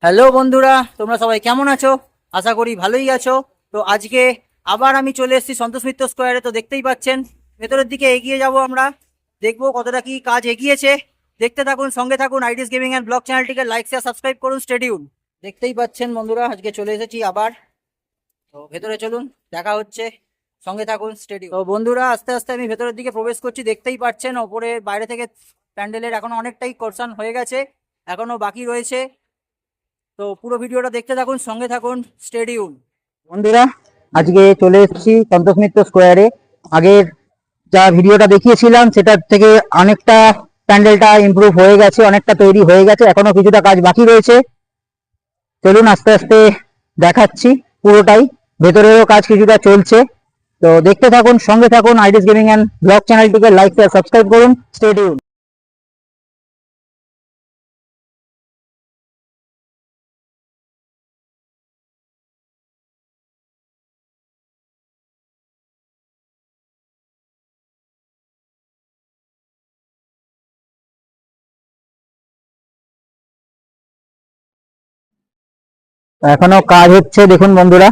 Hello বন্ধুরা, তোমরা সবাই কেমন আছো? আশা করি ভালোই আছো। তো আজকে আবার আমি চলে এসেছি সন্তোষ মিত্র স্কোয়ারে। তো দেখতেই পাচ্ছেন ভেতরের দিকে এগিয়ে যাব আমরা, দেখবো কতটা কি কাজ এগিয়েছে। দেখতে থাকুন, সঙ্গে থাকুন। আইডিস গেমিং অ্যান্ড ব্লগ চ্যানেলটিকে লাইক শেয়ার সাবস্ক্রাইব করুন, স্টেডিউন। দেখতেই পাচ্ছেন বন্ধুরা, আজকে চলে এসেছি আবার। তো ভেতরে চলুন, দেখা হচ্ছে, সঙ্গে থাকুন, স্টেডিউন। তো বন্ধুরা, আস্তে আস্তে আমি ভেতরের দিকে প্রবেশ করছি। দেখতেই পাচ্ছেন ওপরে বাইরে থেকে প্যান্ডেলের এখনো অনেকটাই কনসার্ন হয়ে গেছে, এখনো বাকি রয়েছে। তো পুরো ভিডিওটা দেখতে থাকুন, সঙ্গে থাকুন, স্টেডিউন। বন্ধুরা, আজকে চলে এসেছি সন্তোষ মিত্র স্কোয়ারে। আগের যা ভিডিওটা দেখিয়েছিলাম সেটার থেকে অনেকটা প্যান্ডেলটা ইমপ্রুভ হয়ে গেছে, অনেকটা তৈরি হয়ে গেছে, এখনো কিছুটা কাজ বাকি রয়েছে। চলুন আস্তে আস্তে দেখাচ্ছি পুরোটাই। ভেতরেরও কাজ কিছুটা চলছে। তো দেখতে থাকুন, সঙ্গে থাকুন। আইডিস গেমিং অ্যান্ড ব্লগ চ্যানেলটিকে লাইক শেয়ার সাবস্ক্রাইব করুন, স্টেডিউন। এখনো কাজ হচ্ছে, দেখুন বন্ধুরা।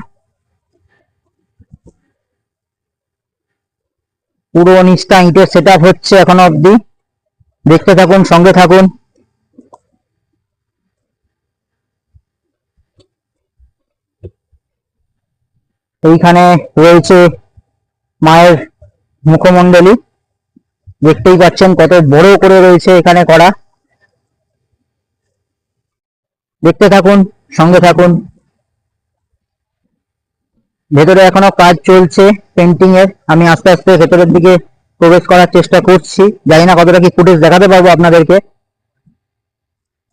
পুরো নিচটা ইটের সেট আপ হচ্ছে এখনো অব্দি। দেখতে থাকুন, সঙ্গে থাকুন। এইখানে রয়েছে মায়ের মুখমণ্ডলী। দেখতেই পাচ্ছেন কত বড় করে রয়েছে এখানে করা। দেখতে থাকুন, সঙ্গে থাকুন। ভেতরে এখনো কাজ চলছে পেন্টিং এর। আমি আস্তে আস্তে ভেতরের দিকে প্রবেশ করার চেষ্টা করছি। জানি না কতটা কি ফুটেজ দেখাতে পারবো আপনাদেরকে।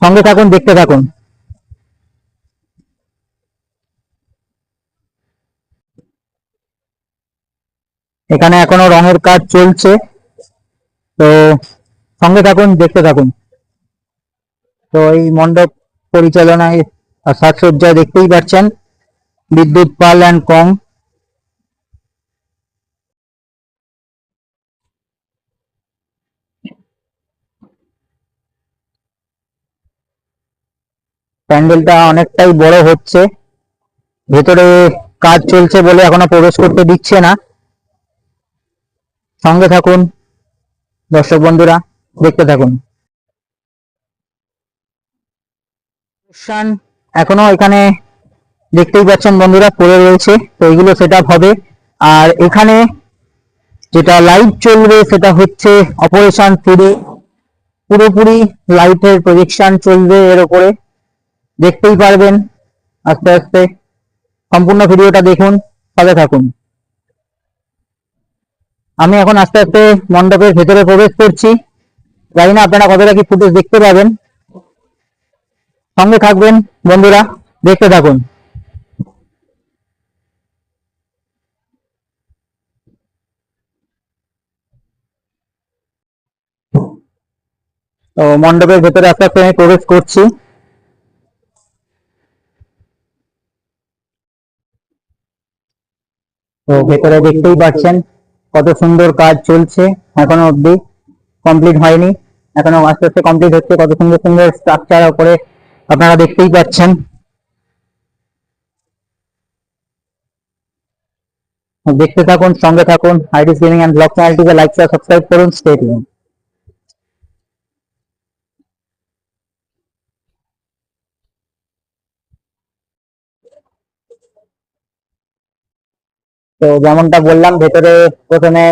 সঙ্গে থাকুন, দেখতে থাকুন। এখানে এখনো রঙের কাজ চলছে। তো সঙ্গে থাকুন, দেখতে থাকুন। তো এই মণ্ডপ পরিচালনায় সাজসজ্জায় দেখতেই পাচ্ছেন বিদ্যুৎ পাল অ্যান্ড কং। প্যান্ডেলটা অনেকটাই বড় হচ্ছে। ভেতরে কাজ চলছে বলে এখনো প্রবেশ করতে দিচ্ছে না। সঙ্গে থাকুন দর্শক বন্ধুরা, দেখতে থাকুন। অনুষ্ঠান এখনো এখানে দেখতেই পাচ্ছেন বন্ধুরা পড়ে রয়েছে। তো এইগুলো সেট আপ হবে। আর এখানে যেটা লাইট চলবে সেটা হচ্ছে অপারেশন টুডে। পুরোপুরি লাইটের প্রজেকশন চলবে এর উপরে, দেখতেই পারবেন আস্তে আস্তে। সম্পূর্ণ ভিডিওটা দেখুন, সাথে থাকুন। আমি এখন আস্তে আস্তে মণ্ডপের ভেতরে প্রবেশ করছি। জানি না আপনারা কতটা কি ফুটেজ দেখতে পাবেন। সঙ্গে থাকবেন বন্ধুরা, দেখতে থাকুন। তো মণ্ডপের ভেতরে আস্তে আস্তে আমি প্রবেশ করছি। তো ভেতরে দেখতেই পাচ্ছেন কত সুন্দর কাজ চলছে, এখনো অব্দি কমপ্লিট হয়নি। এখনো আস্তে আস্তে কমপ্লিট হচ্ছে। কত সুন্দর সুন্দর স্ট্রাকচার উপরে আপনারা দেখতেই পাচ্ছেন। দেখতে থাকুন, সঙ্গে থাকুন। আইডিস গেমিং অ্যান্ড ব্লগ চ্যানেলটিকে লাইক শেয়ার সাবস্ক্রাইব করুন, স্টে টিউন। তো যেমনটা বললাম, ভেতরে প্রথমে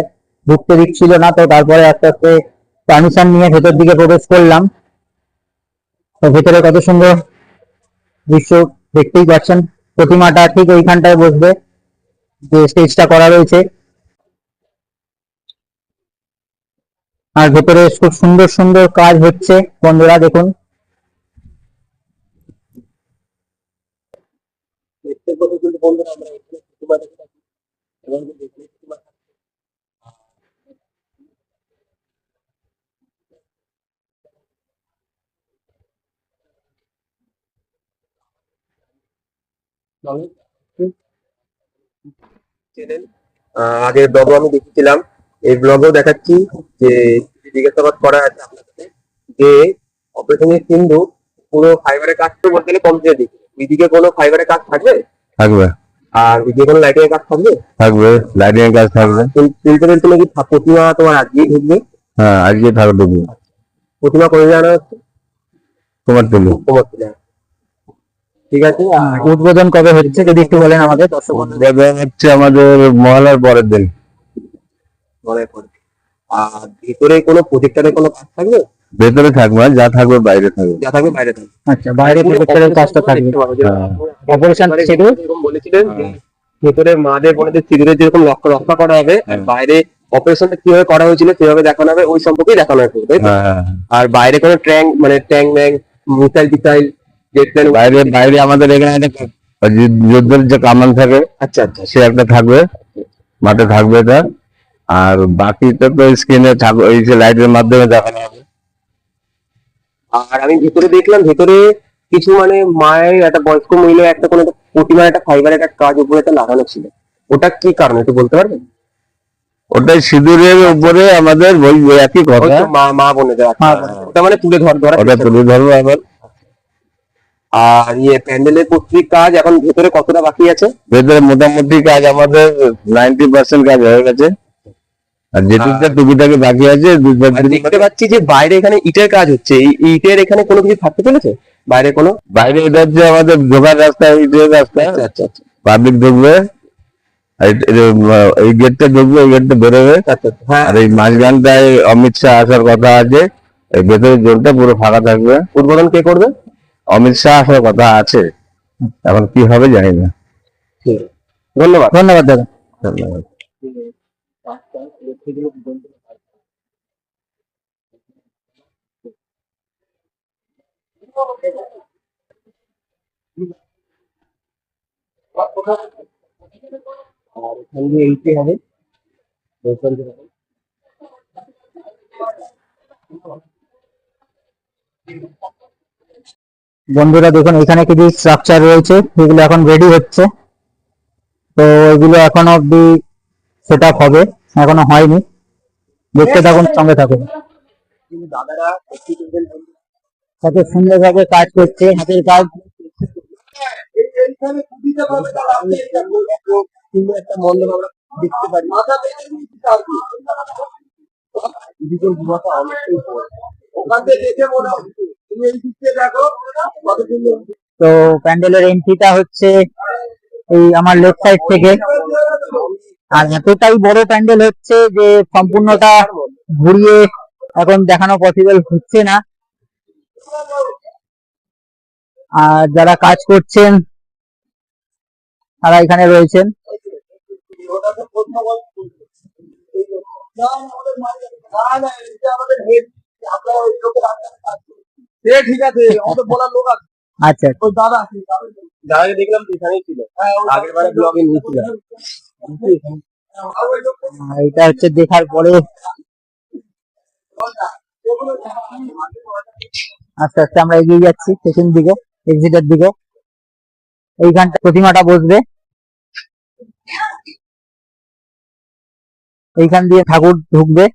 ঢুকতে দিচ্ছিল না, তো তারপরে আস্তে আস্তে পারমিশন নিয়ে ভেতর দিকে প্রবেশ করলাম। তো ভেতরে কত সুন্দর দৃশ্য দেখতেই পাচ্ছেন। প্রতিমাটা ঠিক ওইখানটায় বসবে, যে স্টেজটা করা রয়েছে। আর ভেতরে খুব সুন্দর সুন্দর কাজ হচ্ছে বন্ধুরা, দেখুন। চ্যানেল আগের ব্লগও আমি দেখেছিলাম, এই ব্লগেও দেখাচ্ছি যে জিজ্ঞাসাবাদ করা আছে আপনার সাথে যে অপারেশনের সিন্ধু পুরো ফাইবারের কাজ তো বলতে গেলে কমপ্লিট দিকে এদিকে কোনো ফাইবারের কাজ থাকবে? থাকবে আর এদিকে কোনো লাইটিং এর কাজ থাকবে? থাকবে লাইটিং এর কাজ থাকবে। তুলতে তুলতে নাকি প্রতিমা তোমার আজকেই ঢুকবে? হ্যাঁ আজকে থাকবে। প্রতিমা করে জানা হচ্ছে তোমার তুলি তোমার তুলে। ঠিক আছে। আর উদ্বোধন কবে হচ্ছে যদি একটু বলেন আমাদের দর্শক বন্ধুদের। উদ্বোধন হচ্ছে আমাদের মহলার পরের দিন। মনে পড়ে। আর ভিতরে কোনো প্রজেক্টরের কোনো কাজ থাকবে? ভেতরে থাকবে না, যা থাকবে বাইরে থাকবে। যা থাকবে বাইরে থাকবে। আচ্ছা, বাইরে প্রজেক্টরের কাজটা থাকবে। অপারেশন শিডিউল এরকম বলেছিলেন যে ভেতরে মাদের বোনদের সিঁদুরের যেরকম রক্ষা করা হবে আর বাইরে অপারেশনটা কিভাবে করা হয়েছিল সেভাবে দেখানো হবে, ওই সম্পর্কেই দেখানো হবে, তাই তো? আর বাইরে কোনো ট্যাঙ্ক ম্যাং মিসাইল টিসাইল জেট বাইরে বাইরে আমাদের এখানে একটা যুদ্ধের যে কামান থাকে, আচ্ছা আচ্ছা সে একটা থাকবে, মাঠে থাকবে এটা। আর বাকিটা তো স্ক্রিনে থাকবে, ওই যে লাইটের মাধ্যমে দেখানো হবে। আর আমি ভেতরে দেখলাম ভেতরে কিছু মানে মায়ের একটা বয়স্ক মহিলা একটা কোনো একটা প্রতিমার একটা ফাইবারের একটা কাজ উপরে একটা লাগানো ছিল, ওটা কি কারণ একটু বলতে পারবেন? ওটাই সিঁদুরের উপরে আমাদের ওই একই ওই কথা। তো মা বোনেদের ওটা মানে তুলে ধরা ওটা তুলে ধরবো আবার। আর প্যান্ডেলের প্রত্যেক কাজ এখন ভেতরে কতটা বাকি আছে? ভেতরে মোটামুটি কাজ আমাদের 90% কাজ হয়ে গেছে, আর যেটুকটা টুকিটাকি বাকি আছে আর দেখতে পাচ্ছি যে বাইরে এখানে ইটের কাজ হচ্ছে, এই ইটের এখানে কোনো কিছু থাকতে চলেছে বাইরে কোনো? বাইরে এটা হচ্ছে আমাদের ঢোকার রাস্তা, এই যে রাস্তা আচ্ছা আচ্ছা আচ্ছা পাবলিক ঢুকবে, আর এই গেটটা ঢুকবে, এই গেটটা বেরোবে। আচ্ছা আচ্ছা, হ্যাঁ। আর এই মাঝখানটায় অমিত শাহ আসার কথা আছে, এই ভেতরের জোনটা পুরো ফাঁকা থাকবে। উদ্বোধন কে করবে? অমিত শাহ আসার কথা আছে, এখন কি হবে জানি না। ঠিক আছে। ধন্যবাদ। ধন্যবাদ দাদা। ধন্যবাদ। আর এখান দিয়ে এইতে হবে বন্ধুরা দেখুন, এখানে কিছু স্ট্রাকচার রয়েছে, এগুলো এখন রেডি হচ্ছে। তো এগুলো এখনো অব্দি সেট আপ হবে, এখনো হয়নি। দেখতে থাকুন, সঙ্গে থাকুন। দাদারা কত সুন্দরভাবে কাজ করছে, হাতের কাজ। এইখানে সুবিধা পাবে তারা আপনি সুন্দর একটা মণ্ডপ আমরা দেখতে পারি। এদিকের গুহাটা অনেকটাই বড়। ওখান থেকে দেখে মনে হচ্ছে তুমি এই দিক থেকে দেখো কত সুন্দর। তো প্যান্ডেলের এন্ট্রিটা হচ্ছে এই আমার লেফট সাইড থেকে। আর এতটাই বড় প্যান্ডেল হচ্ছে যে সম্পূর্ণটা ঘুরিয়ে এখন দেখানো পসিবল হচ্ছে না। আর যারা কাজ করছেন তারা এখানে রয়েছেন। ঠিক আছে, আমাদের বলার লোক আছে। আচ্ছা, ওই দাদাকে দেখলাম তো এখানেই ছিল, আগের বারে ব্লগে নিয়েছিলাম। এটা হচ্ছে দেখার পরে আস্তে আস্তে আমরা এগিয়ে যাচ্ছি পেছন দিকে, এক্সিটের দিকে। এইখানটা প্রতিমাটা বসবে, এইখান দিয়ে ঠাকুর ঢুকবে।